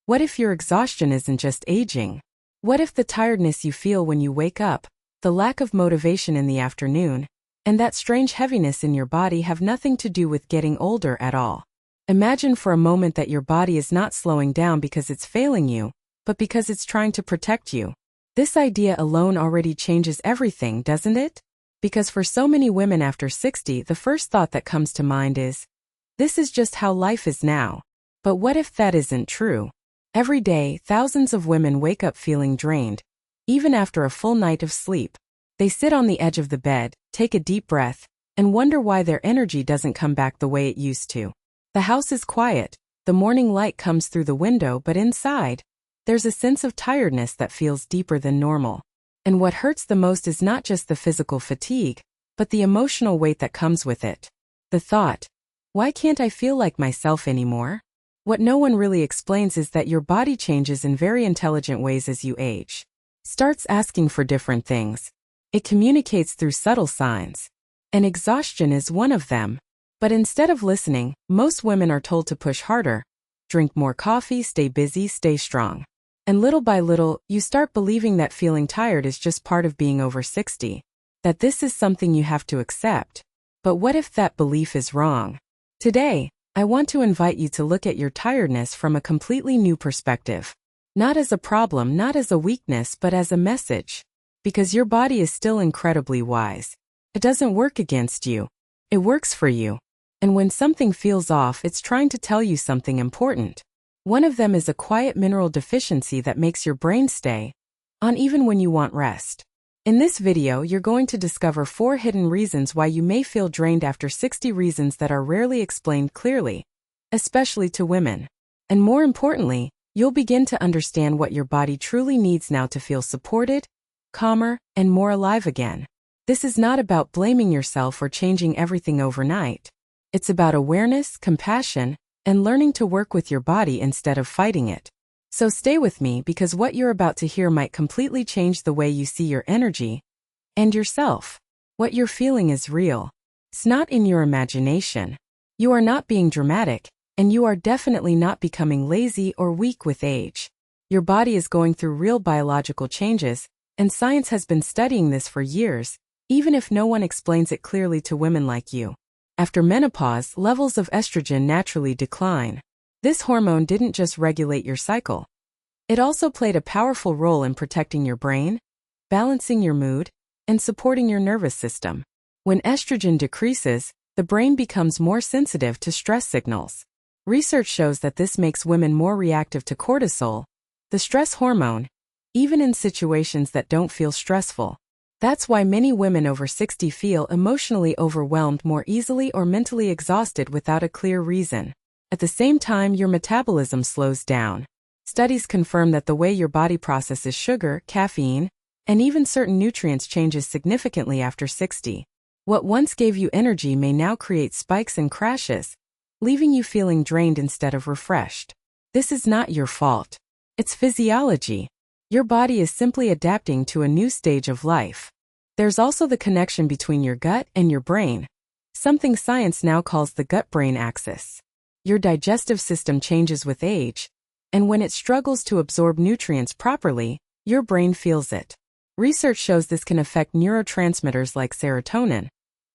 What if your exhaustion isn't just aging? What if the tiredness you feel when you wake up, the lack of motivation in the afternoon, and that strange heaviness in your body have nothing to do with getting older at all? Imagine for a moment that your body is not slowing down because it's failing you, but because it's trying to protect you. This idea alone already changes everything, doesn't it? Because for so many women after 60, the first thought that comes to mind is, this is just how life is now. But what if that isn't true? Every day, thousands of women wake up feeling drained, even after a full night of sleep. They sit on the edge of the bed, take a deep breath, and wonder why their energy doesn't come back the way it used to. The house is quiet, the morning light comes through the window, but inside, there's a sense of tiredness that feels deeper than normal. And what hurts the most is not just the physical fatigue, but the emotional weight that comes with it. The thought, why can't I feel like myself anymore? What no one really explains is that your body changes in very intelligent ways as you age. Starts asking for different things. It communicates through subtle signs. And exhaustion is one of them. But instead of listening, most women are told to push harder, drink more coffee, stay busy, stay strong. And little by little, you start believing that feeling tired is just part of being over 60, that this is something you have to accept. But what if that belief is wrong? Today, I want to invite you to look at your tiredness from a completely new perspective. Not as a problem, not as a weakness, but as a message. Because your body is still incredibly wise. It doesn't work against you. It works for you. And when something feels off, it's trying to tell you something important. One of them is a quiet mineral deficiency that makes your brain stay on even when you want rest. In this video, you're going to discover 4 hidden reasons why you may feel drained after 60, reasons that are rarely explained clearly, especially to women. And more importantly, you'll begin to understand what your body truly needs now to feel supported, calmer, and more alive again. This is not about blaming yourself or changing everything overnight. It's about awareness, compassion, and learning to work with your body instead of fighting it. So stay with me, because what you're about to hear might completely change the way you see your energy and yourself. What you're feeling is real. It's not in your imagination. You are not being dramatic, and you are definitely not becoming lazy or weak with age. Your body is going through real biological changes, and science has been studying this for years, even if no one explains it clearly to women like you. After menopause, levels of estrogen naturally decline. This hormone didn't just regulate your cycle. It also played a powerful role in protecting your brain, balancing your mood, and supporting your nervous system. When estrogen decreases, the brain becomes more sensitive to stress signals. Research shows that this makes women more reactive to cortisol, the stress hormone, even in situations that don't feel stressful. That's why many women over 60 feel emotionally overwhelmed more easily or mentally exhausted without a clear reason. At the same time, your metabolism slows down. Studies confirm that the way your body processes sugar, caffeine, and even certain nutrients changes significantly after 60. What once gave you energy may now create spikes and crashes, leaving you feeling drained instead of refreshed. This is not your fault. It's physiology. Your body is simply adapting to a new stage of life. There's also the connection between your gut and your brain, something science now calls the gut-brain axis. Your digestive system changes with age, and when it struggles to absorb nutrients properly, your brain feels it. Research shows this can affect neurotransmitters like serotonin,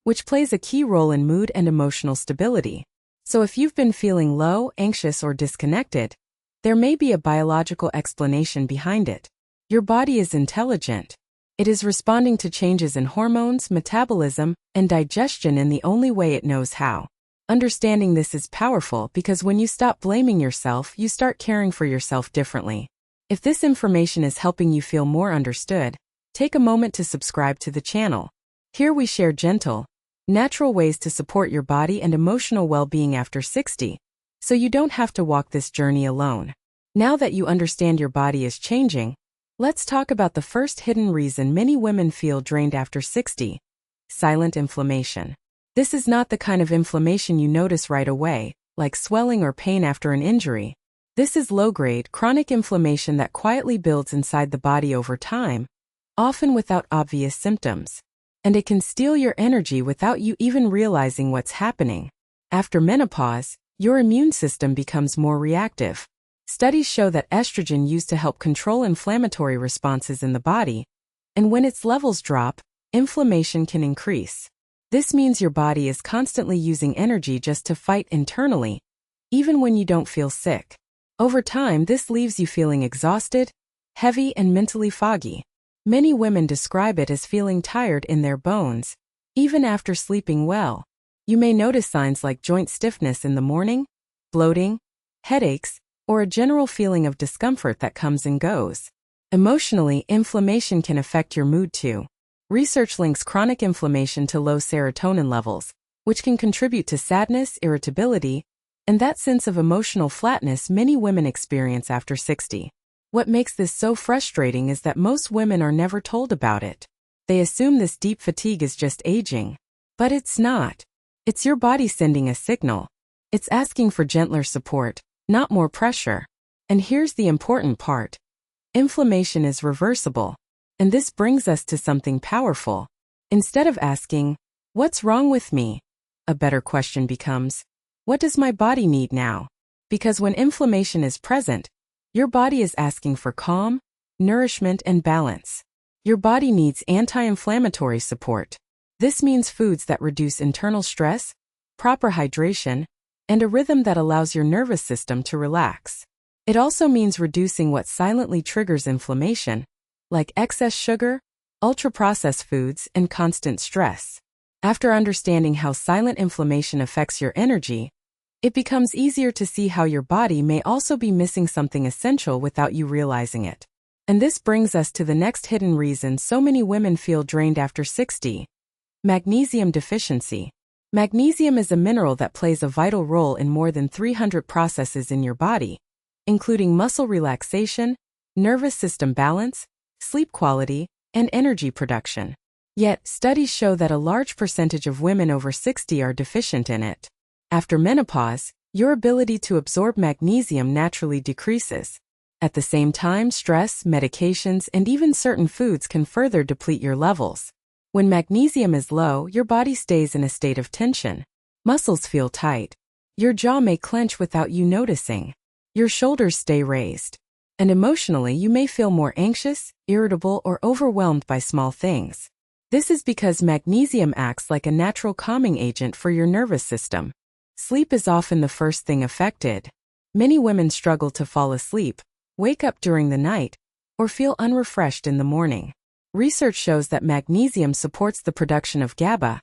which plays a key role in mood and emotional stability. So if you've been feeling low, anxious, or disconnected, there may be a biological explanation behind it. Your body is intelligent. It is responding to changes in hormones, metabolism, and digestion in the only way it knows how. Understanding this is powerful, because when you stop blaming yourself, you start caring for yourself differently. If this information is helping you feel more understood, take a moment to subscribe to the channel. Here we share gentle, natural ways to support your body and emotional well-being after 60. So you don't have to walk this journey alone. Now that you understand your body is changing, let's talk about the first hidden reason many women feel drained after 60. Silent inflammation. This is not the kind of inflammation you notice right away, like swelling or pain after an injury. This is low-grade, chronic inflammation that quietly builds inside the body over time, often without obvious symptoms. And it can steal your energy without you even realizing what's happening. After menopause, your immune system becomes more reactive. Studies show that estrogen used to help control inflammatory responses in the body, and when its levels drop, inflammation can increase. This means your body is constantly using energy just to fight internally, even when you don't feel sick. Over time, this leaves you feeling exhausted, heavy, and mentally foggy. Many women describe it as feeling tired in their bones, even after sleeping well. You may notice signs like joint stiffness in the morning, bloating, headaches, or a general feeling of discomfort that comes and goes. Emotionally, inflammation can affect your mood too. Research links chronic inflammation to low serotonin levels, which can contribute to sadness, irritability, and that sense of emotional flatness many women experience after 60. What makes this so frustrating is that most women are never told about it. They assume this deep fatigue is just aging. But it's not. It's your body sending a signal. It's asking for gentler support, not more pressure. And here's the important part. Inflammation is reversible. And this brings us to something powerful. Instead of asking, "What's wrong with me?" a better question becomes, "What does my body need now?" Because when inflammation is present, your body is asking for calm, nourishment, and balance. Your body needs anti-inflammatory support. This means foods that reduce internal stress, proper hydration, and a rhythm that allows your nervous system to relax. It also means reducing what silently triggers inflammation, like excess sugar, ultra-processed foods, and constant stress. After understanding how silent inflammation affects your energy, it becomes easier to see how your body may also be missing something essential without you realizing it. And this brings us to the next hidden reason so many women feel drained after 60. Magnesium deficiency. Magnesium is a mineral that plays a vital role in more than 300 processes in your body, including muscle relaxation, nervous system balance, sleep quality, and energy production. Yet, studies show that a large percentage of women over 60 are deficient in it. After menopause, your ability to absorb magnesium naturally decreases. At the same time, stress, medications, and even certain foods can further deplete your levels. When magnesium is low, your body stays in a state of tension. Muscles feel tight. Your jaw may clench without you noticing. Your shoulders stay raised. And emotionally, you may feel more anxious, irritable, or overwhelmed by small things. This is because magnesium acts like a natural calming agent for your nervous system. Sleep is often the first thing affected. Many women struggle to fall asleep, wake up during the night, or feel unrefreshed in the morning. Research shows that magnesium supports the production of GABA,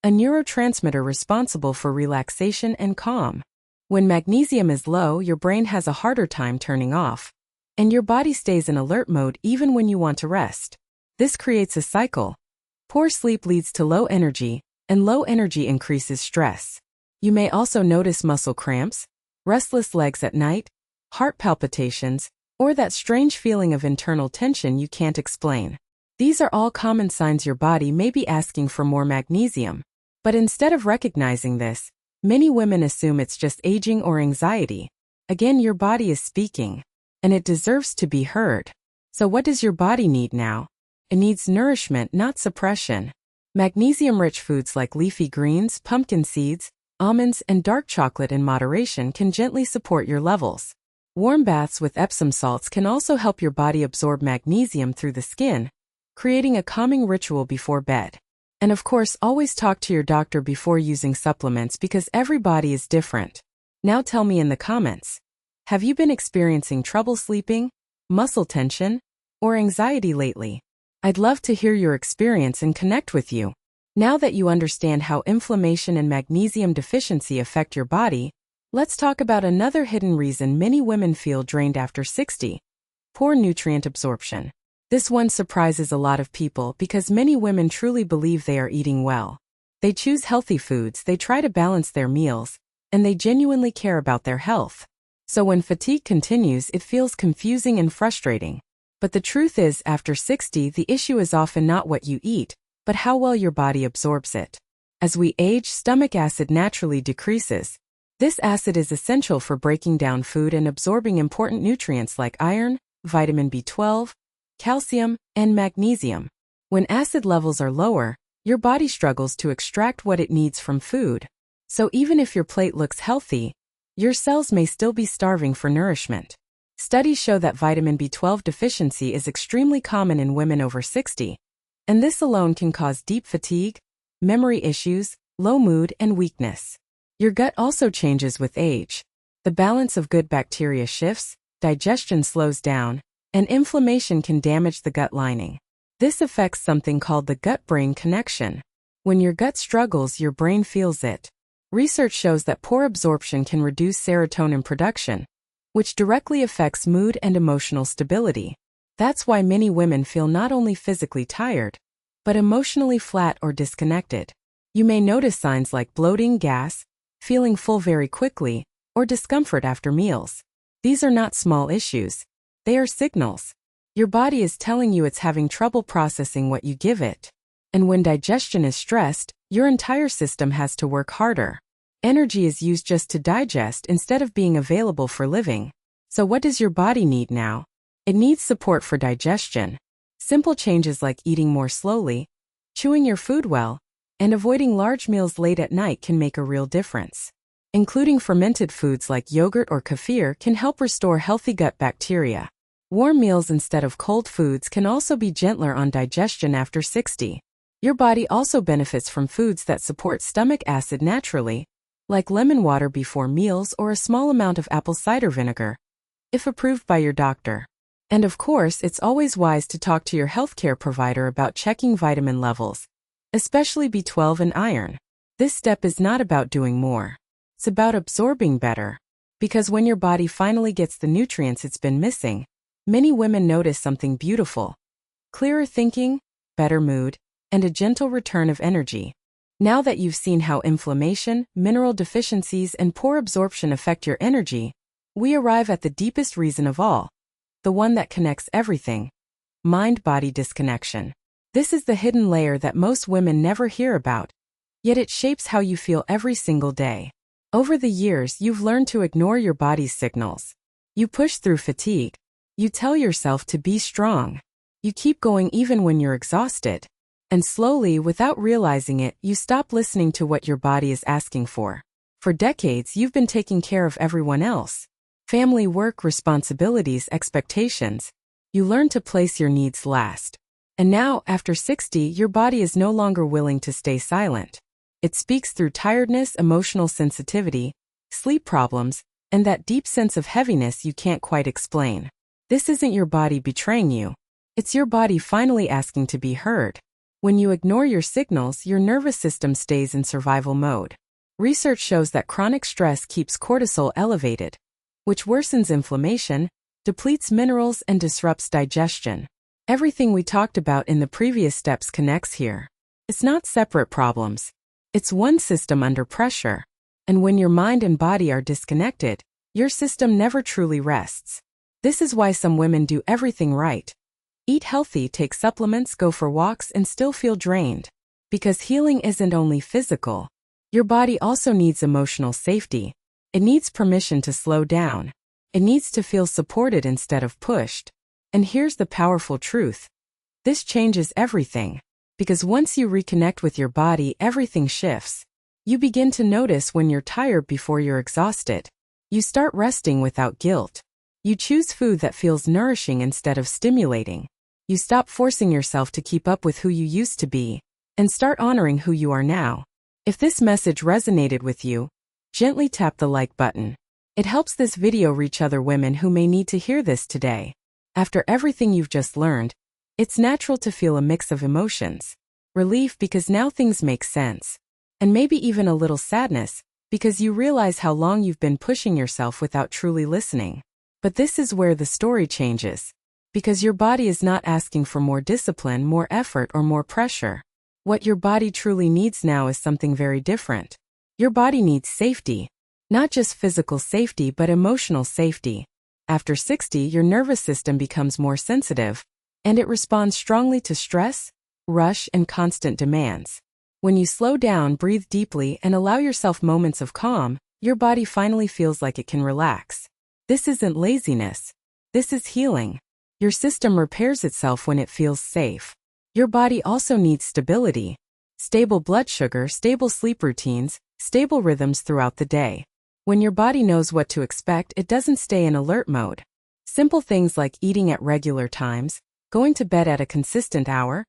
a neurotransmitter responsible for relaxation and calm. When magnesium is low, your brain has a harder time turning off, and your body stays in alert mode even when you want to rest. This creates a cycle. Poor sleep leads to low energy, and low energy increases stress. You may also notice muscle cramps, restless legs at night, heart palpitations, or that strange feeling of internal tension you can't explain. These are all common signs your body may be asking for more magnesium. But instead of recognizing this, many women assume it's just aging or anxiety. Again, your body is speaking, and it deserves to be heard. So what does your body need now? It needs nourishment, not suppression. Magnesium-rich foods like leafy greens, pumpkin seeds, almonds, and dark chocolate in moderation can gently support your levels. Warm baths with Epsom salts can also help your body absorb magnesium through the skin, creating a calming ritual before bed. And of course, always talk to your doctor before using supplements because every body is different. Now tell me in the comments, have you been experiencing trouble sleeping, muscle tension, or anxiety lately? I'd love to hear your experience and connect with you. Now that you understand how inflammation and magnesium deficiency affect your body, let's talk about another hidden reason many women feel drained after 60. Poor nutrient absorption. This one surprises a lot of people because many women truly believe they are eating well. They choose healthy foods, they try to balance their meals, and they genuinely care about their health. So when fatigue continues, it feels confusing and frustrating. But the truth is, after 60, the issue is often not what you eat, but how well your body absorbs it. As we age, stomach acid naturally decreases. This acid is essential for breaking down food and absorbing important nutrients like iron, vitamin B12, calcium, and magnesium. When acid levels are lower, your body struggles to extract what it needs from food. So even if your plate looks healthy, your cells may still be starving for nourishment. Studies show that vitamin B12 deficiency is extremely common in women over 60, and this alone can cause deep fatigue, memory issues, low mood, and weakness. Your gut also changes with age. The balance of good bacteria shifts, digestion slows down, and inflammation can damage the gut lining. This affects something called the gut-brain connection. When your gut struggles, your brain feels it. Research shows that poor absorption can reduce serotonin production, which directly affects mood and emotional stability. That's why many women feel not only physically tired, but emotionally flat or disconnected. You may notice signs like bloating, gas, feeling full very quickly, or discomfort after meals. These are not small issues. They are signals. Your body is telling you it's having trouble processing what you give it. And when digestion is stressed, your entire system has to work harder. Energy is used just to digest instead of being available for living. So what does your body need now? It needs support for digestion. Simple changes like eating more slowly, chewing your food well, and avoiding large meals late at night can make a real difference. Including fermented foods like yogurt or kefir can help restore healthy gut bacteria. Warm meals instead of cold foods can also be gentler on digestion after 60. Your body also benefits from foods that support stomach acid naturally, like lemon water before meals or a small amount of apple cider vinegar, if approved by your doctor. And of course, it's always wise to talk to your healthcare provider about checking vitamin levels, especially B12 and iron. This step is not about doing more. It's about absorbing better. Because when your body finally gets the nutrients it's been missing, many women notice something beautiful: clearer thinking, better mood, and a gentle return of energy. Now that you've seen how inflammation, mineral deficiencies, and poor absorption affect your energy, we arrive at the deepest reason of all, the one that connects everything: mind-body disconnection. This is the hidden layer that most women never hear about, yet it shapes how you feel every single day. Over the years, you've learned to ignore your body's signals. You push through fatigue. You tell yourself to be strong. You keep going even when you're exhausted. And slowly, without realizing it, you stop listening to what your body is asking for. For decades, you've been taking care of everyone else. Family, work, responsibilities, expectations. You learn to place your needs last. And now, after 60, your body is no longer willing to stay silent. It speaks through tiredness, emotional sensitivity, sleep problems, and that deep sense of heaviness you can't quite explain. This isn't your body betraying you. It's your body finally asking to be heard. When you ignore your signals, your nervous system stays in survival mode. Research shows that chronic stress keeps cortisol elevated, which worsens inflammation, depletes minerals, and disrupts digestion. Everything we talked about in the previous steps connects here. It's not separate problems. It's one system under pressure. And when your mind and body are disconnected, your system never truly rests. This is why some women do everything right: eat healthy, take supplements, go for walks, and still feel drained. Because healing isn't only physical. Your body also needs emotional safety. It needs permission to slow down. It needs to feel supported instead of pushed. And here's the powerful truth. This changes everything. Because once you reconnect with your body, everything shifts. You begin to notice when you're tired before you're exhausted. You start resting without guilt. You choose food that feels nourishing instead of stimulating. You stop forcing yourself to keep up with who you used to be, and start honoring who you are now. If this message resonated with you, gently tap the like button. It helps this video reach other women who may need to hear this today. After everything you've just learned, it's natural to feel a mix of emotions. Relief because now things make sense. And maybe even a little sadness, because you realize how long you've been pushing yourself without truly listening. But this is where the story changes. Because your body is not asking for more discipline, more effort, or more pressure. What your body truly needs now is something very different. Your body needs safety. Not just physical safety, but emotional safety. After 60, your nervous system becomes more sensitive, and it responds strongly to stress, rush, and constant demands. When you slow down, breathe deeply, and allow yourself moments of calm, your body finally feels like it can relax. This isn't laziness. This is healing. Your system repairs itself when it feels safe. Your body also needs stability. Stable blood sugar, stable sleep routines, stable rhythms throughout the day. When your body knows what to expect, it doesn't stay in alert mode. Simple things like eating at regular times, going to bed at a consistent hour,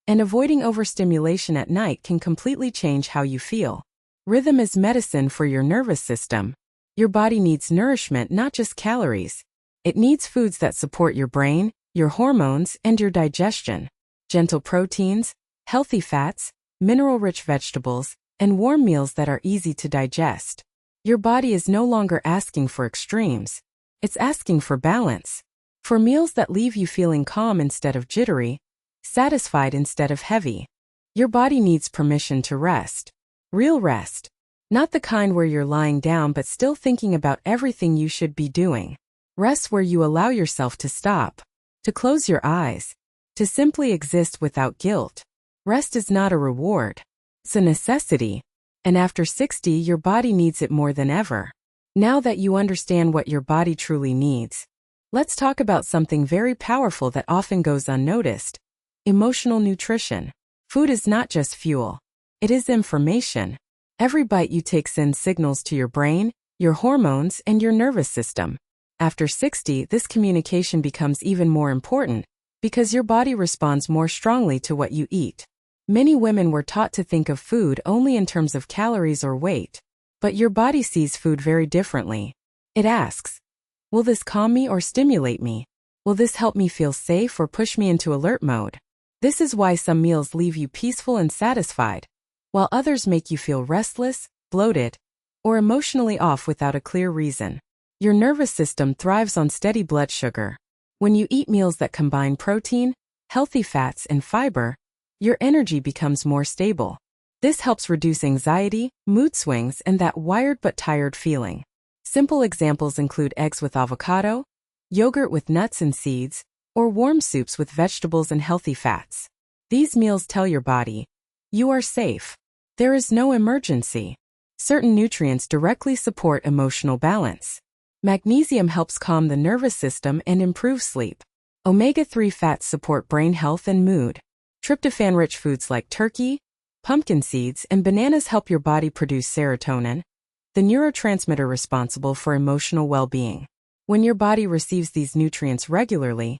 and avoiding overstimulation at night can completely change how you feel. Rhythm is medicine for your nervous system. Your body needs nourishment, not just calories. It needs foods that support your brain, your hormones, and your digestion. Gentle proteins, healthy fats, mineral-rich vegetables, and warm meals that are easy to digest. Your body is no longer asking for extremes. It's asking for balance. For meals that leave you feeling calm instead of jittery, satisfied instead of heavy. Your body needs permission to rest. Real rest. Not the kind where you're lying down but still thinking about everything you should be doing. Rest where you allow yourself to stop, to close your eyes, to simply exist without guilt. Rest is not a reward. It's a necessity. And after 60, your body needs it more than ever. Now that you understand what your body truly needs, let's talk about something very powerful that often goes unnoticed. Emotional nutrition. Food is not just fuel. It is information. Every bite you take sends signals to your brain, your hormones, and your nervous system. After 60, this communication becomes even more important because your body responds more strongly to what you eat. Many women were taught to think of food only in terms of calories or weight. But your body sees food very differently. It asks, will this calm me or stimulate me? Will this help me feel safe or push me into alert mode? This is why some meals leave you peaceful and satisfied, while others make you feel restless, bloated, or emotionally off without a clear reason. Your nervous system thrives on steady blood sugar. When you eat meals that combine protein, healthy fats, and fiber, your energy becomes more stable. This helps reduce anxiety, mood swings, and that wired but tired feeling. Simple examples include eggs with avocado, yogurt with nuts and seeds, or warm soups with vegetables and healthy fats. These meals tell your body, you are safe. There is no emergency. Certain nutrients directly support emotional balance. Magnesium helps calm the nervous system and improve sleep. Omega-3 fats support brain health and mood. Tryptophan-rich foods like turkey, pumpkin seeds, and bananas help your body produce serotonin, the neurotransmitter responsible for emotional well-being. When your body receives these nutrients regularly,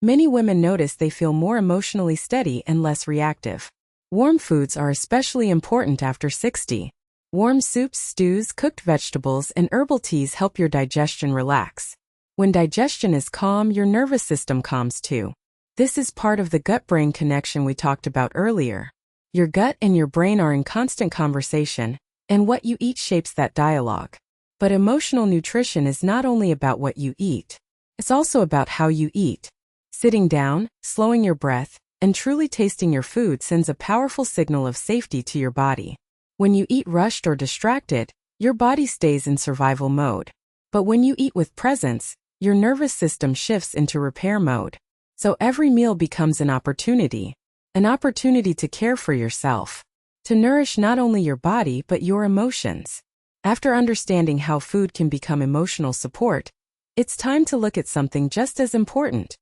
many women notice they feel more emotionally steady and less reactive. Warm foods are especially important after 60. Warm soups, stews, cooked vegetables, and herbal teas help your digestion relax. When digestion is calm, your nervous system calms too. This is part of the gut-brain connection we talked about earlier. Your gut and your brain are in constant conversation, and what you eat shapes that dialogue. But emotional nutrition is not only about what you eat. It's also about how you eat. Sitting down, slowing your breath, and truly tasting your food sends a powerful signal of safety to your body. When you eat rushed or distracted, your body stays in survival mode. But when you eat with presence, your nervous system shifts into repair mode. So every meal becomes an opportunity to care for yourself, to nourish not only your body but your emotions. After understanding how food can become emotional support, it's time to look at something just as important: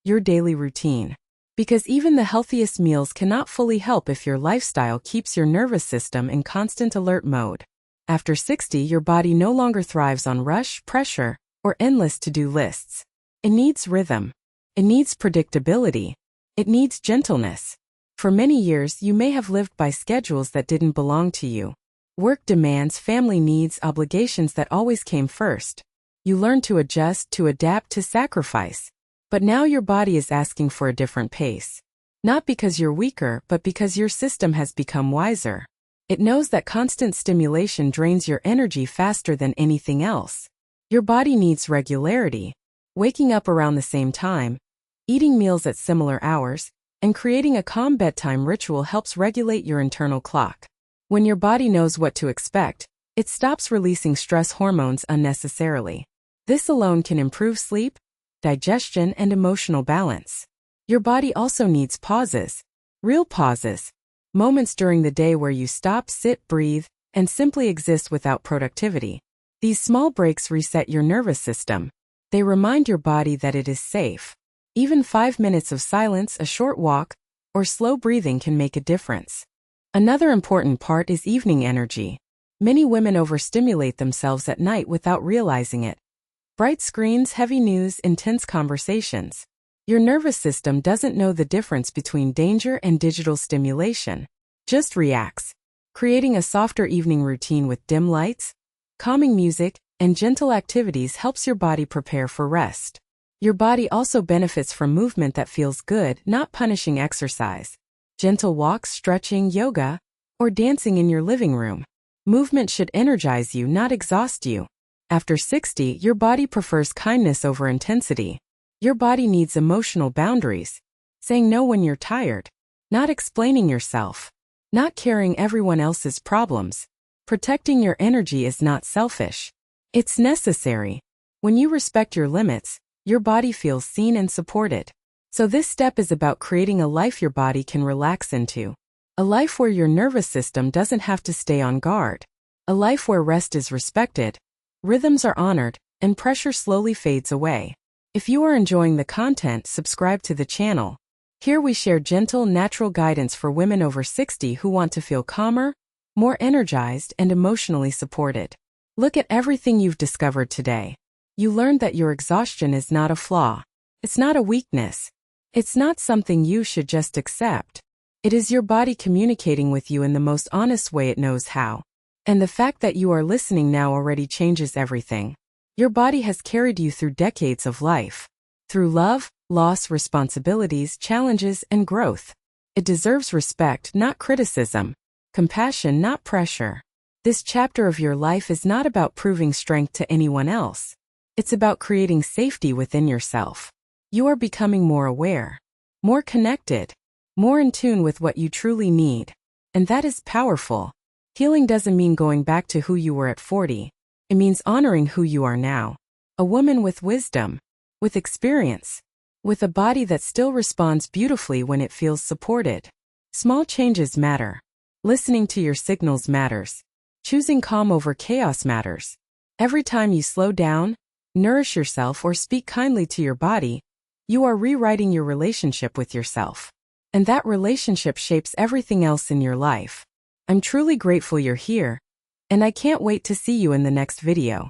your daily routine. Because even the healthiest meals cannot fully help if your lifestyle keeps your nervous system in constant alert mode. After 60, your body no longer thrives on rush, pressure, or endless to-do lists. It needs rhythm. It needs predictability. It needs gentleness. For many years, you may have lived by schedules that didn't belong to you. Work demands, family needs, obligations that always came first. You learned to adjust, to adapt, to sacrifice. But now your body is asking for a different pace. Not because you're weaker, but because your system has become wiser. It knows that constant stimulation drains your energy faster than anything else. Your body needs regularity. Waking up around the same time, eating meals at similar hours, and creating a calm bedtime ritual helps regulate your internal clock. When your body knows what to expect, it stops releasing stress hormones unnecessarily. This alone can improve sleep, digestion, and emotional balance. Your body also needs pauses. Real pauses. Moments during the day where you stop, sit, breathe, and simply exist without productivity. These small breaks reset your nervous system. They remind your body that it is safe. Even 5 minutes of silence, a short walk, or slow breathing can make a difference. Another important part is evening energy. Many women overstimulate themselves at night without realizing it. Bright screens, heavy news, intense conversations. Your nervous system doesn't know the difference between danger and digital stimulation. Just reacts. Creating a softer evening routine with dim lights, calming music, and gentle activities helps your body prepare for rest. Your body also benefits from movement that feels good, not punishing exercise. Gentle walks, stretching, yoga, or dancing in your living room. Movement should energize you, not exhaust you. After 60, your body prefers kindness over intensity. Your body needs emotional boundaries. Saying no when you're tired. Not explaining yourself. Not carrying everyone else's problems. Protecting your energy is not selfish. It's necessary. When you respect your limits, your body feels seen and supported. So this step is about creating a life your body can relax into. A life where your nervous system doesn't have to stay on guard. A life where rest is respected, rhythms are honored, and pressure slowly fades away. If you are enjoying the content, subscribe to the channel. Here we share gentle, natural guidance for women over 60 who want to feel calmer, more energized, and emotionally supported. Look at everything you've discovered today. You learned that your exhaustion is not a flaw. It's not a weakness. It's not something you should just accept. It is your body communicating with you in the most honest way it knows how. And the fact that you are listening now already changes everything. Your body has carried you through decades of life. Through love, loss, responsibilities, challenges, and growth. It deserves respect, not criticism. Compassion, not pressure. This chapter of your life is not about proving strength to anyone else. It's about creating safety within yourself. You are becoming more aware, more connected, more in tune with what you truly need. And that is powerful. Healing doesn't mean going back to who you were at 40. It means honoring who you are now. A woman with wisdom, with experience, with a body that still responds beautifully when it feels supported. Small changes matter. Listening to your signals matters. Choosing calm over chaos matters. Every time you slow down, nourish yourself, or speak kindly to your body, you are rewriting your relationship with yourself. And that relationship shapes everything else in your life. I'm truly grateful you're here, and I can't wait to see you in the next video.